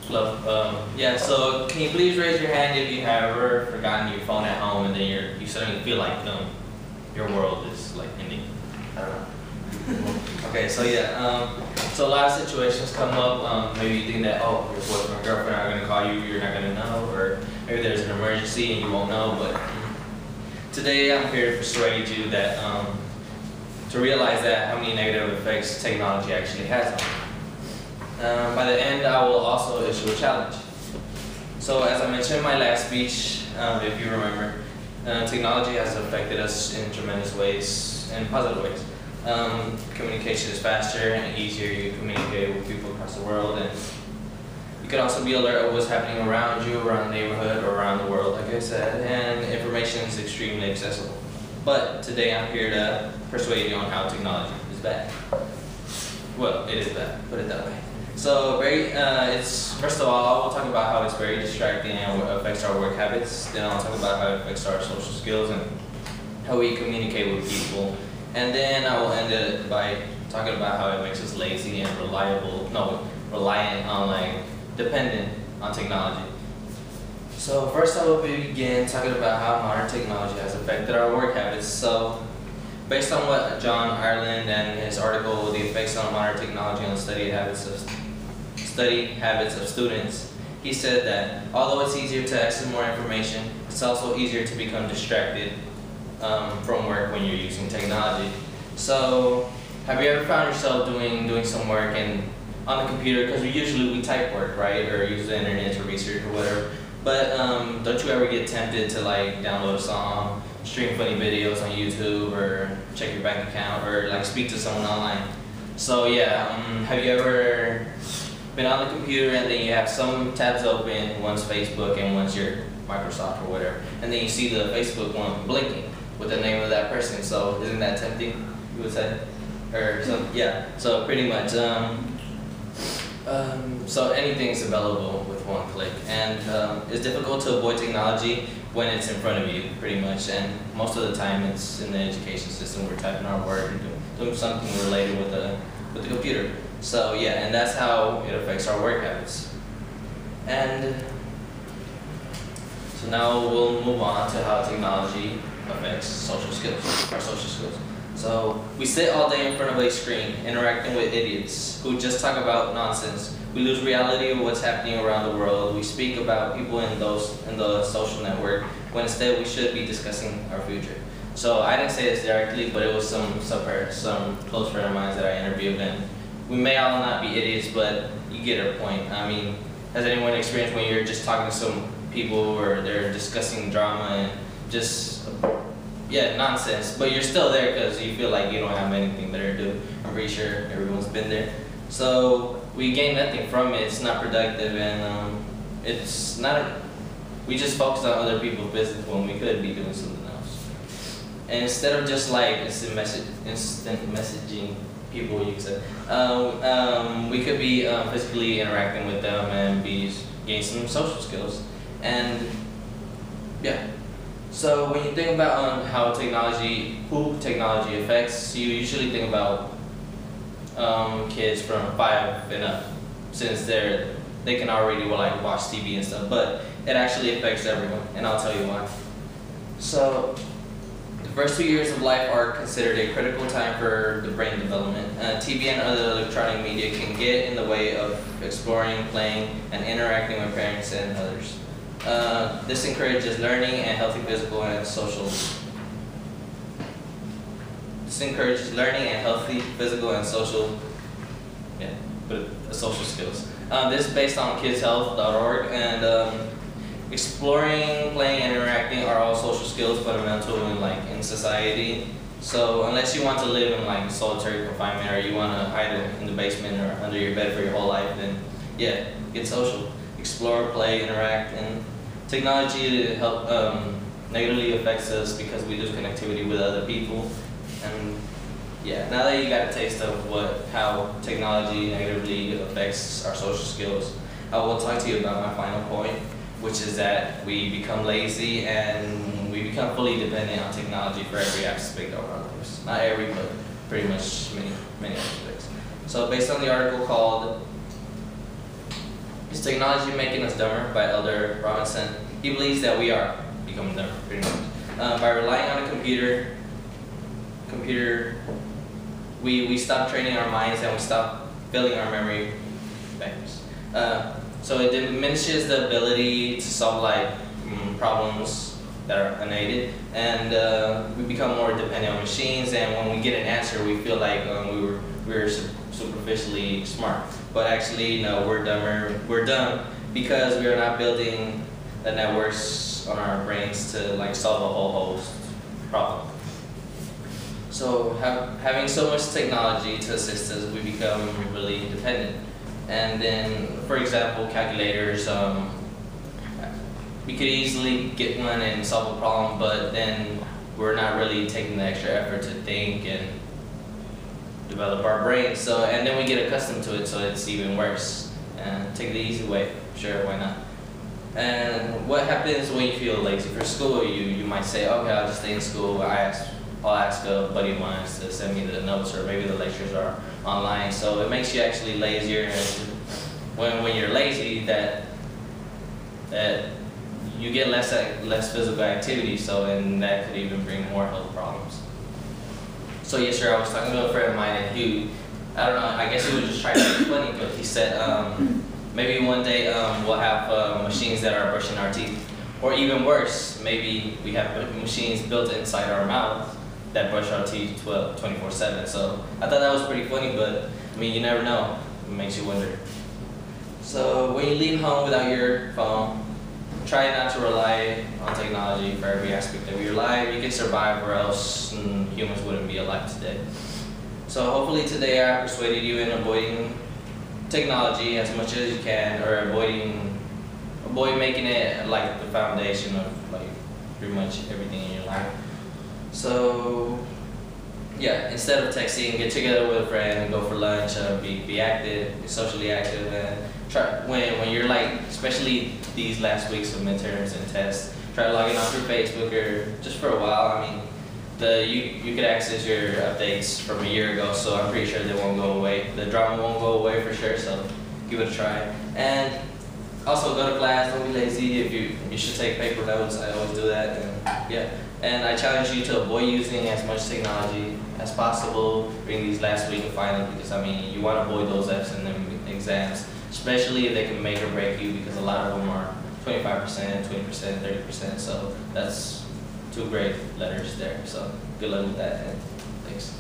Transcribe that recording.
Yeah, so can you please raise your hand if you have ever forgotten your phone at home and then you suddenly feel like your world is like ending? I don't know. Okay, so yeah, so a lot of situations come up. Maybe you think that, oh, your boyfriend or girlfriend are gonna call you, you're not gonna know, or maybe there's an emergency and you won't know. But today I'm here to persuade you that to realize that how many negative effects technology actually has on you. By the end, I will also issue a challenge. So as I mentioned in my last speech, if you remember, technology has affected us in tremendous ways, in positive ways. Communication is faster and easier. You communicate with people across the world, and you can also be alert of what's happening around you, around the neighborhood, or around the world, like I said, and information is extremely accessible. But today I'm here to persuade you on how technology is bad. Well, it is bad, put it that way. So first of all, I will talk about how it's very distracting and what affects our work habits. Then I'll talk about how it affects our social skills and how we communicate with people. And then I will end it by talking about how it makes us lazy and reliant on, dependent on technology. So first I will begin talking about how modern technology has affected our work habits. So based on what John Ireland and his article, The Effects on Modern Technology on Study Habits of Students, he said that although it's easier to access more information, it's also easier to become distracted from work when you're using technology. So have you ever found yourself doing some work on the computer, because we type work, right, or use the internet to research or whatever, but don't you ever get tempted to download a song, stream funny videos on YouTube, or check your bank account, or speak to someone online? So yeah, have you ever been on the computer and then you have some tabs open, one's Facebook and one's your Microsoft or whatever, and then you see the Facebook one blinking with the name of that person? So isn't that tempting, you would say? Or some, yeah, so pretty much, so anything's available with one click, and it's difficult to avoid technology when it's in front of you, pretty much, and most of the time it's in the education system. We're typing our work and doing something related with the computer. So yeah, and that's how it affects our work habits. And so now we'll move on to how technology affects social skills, our social skills. So we sit all day in front of a screen, interacting with idiots who just talk about nonsense. We lose reality of what's happening around the world. We speak about people in the social network, when instead we should be discussing our future. So I didn't say this directly, but it was some close friend of mine that I interviewed, and we may all not be idiots, but you get our point. I mean, has anyone experienced when you're just talking to some people or they're discussing drama and just nonsense, but you're still there because you feel like you don't have anything better to do? I'm pretty sure everyone's been there. So we gain nothing from it. It's not productive, and we just focus on other people's business when we could be doing something else. And instead of just instant messaging people, you could say, we could be physically interacting with them and gain some social skills. And yeah. So when you think about who technology affects, you usually think about kids from 5 and up, since they can already watch TV and stuff. But it actually affects everyone, and I'll tell you why. So the first 2 years of life are considered a critical time for the brain development. TV and other electronic media can get in the way of exploring, playing, and interacting with parents and others. This encourages learning and healthy physical and social. Social skills. This is based on kidshealth.org, and exploring, playing, and interacting are all social skills fundamental in society. So unless you want to live in solitary confinement, or you want to hide in the basement or under your bed for your whole life, then yeah, get social. Explore, play, interact, and technology negatively affects us because we lose connectivity with other people. And yeah, now that you got a taste of how technology negatively affects our social skills, I will talk to you about my final point, which is that we become lazy and we become fully dependent on technology for every aspect of our lives. Not every, but pretty much many aspects. So based on the article called Is technology making us dumber? By Elder Robinson. He believes that we are becoming dumber, pretty much. By relying on a computer, we stop training our minds and we stop filling our memory banks. So it diminishes the ability to solve like problems that are unaided, and we become more dependent on machines. And when we get an answer, we feel like we were superficially smart, but actually no, we're dumber. We're dumb because we are not building the networks on our brains to like solve a whole host problem. So having so much technology to assist us, we become really dependent. And then, for example, calculators. We could easily get one and solve a problem, but then we're not really taking the extra effort to think and develop our brains. So, and then we get accustomed to it, so it's even worse. And take the easy way, sure, why not? And what happens when you feel lazy for school? You might say, okay, I'll just stay in school. I'll ask a buddy of mine to send me the notes, or maybe the lectures are online. So it makes you actually lazier. And when you're lazy, that you get less physical activity. So and that could even bring more health problems. So yes, sir. I was talking to a friend of mine, and I don't know. I guess he was just trying to be funny, but he said maybe one day we'll have machines that are brushing our teeth, or even worse, maybe we have machines built inside our mouth that brush our teeth 24/7. So I thought that was pretty funny, but I mean, you never know. It makes you wonder. So when you leave home without your phone, try not to rely on technology for every aspect of your life. You can survive, or else humans wouldn't be alive today. So hopefully today I persuaded you in avoiding technology as much as you can, or avoid making it like the foundation of like pretty much everything in your life. So yeah, instead of texting, get together with a friend and go for lunch. Be active, be socially active, and try when you're like, especially these last weeks of midterms and tests, try logging on through Facebook or just for a while. I mean, you could access your updates from a year ago, so I'm pretty sure they won't go away. The drama won't go away for sure. So give it a try. And also go to class. Don't be lazy. If you should take paper notes. I always do that. And yeah. And I challenge you to avoid using as much technology as possible during these last week of finals, because I mean, you want to avoid those F's in them exams, especially if they can make or break you, because a lot of them are 25%, 20%, 30%. So that's 2 great letters there. So good luck with that, and thanks.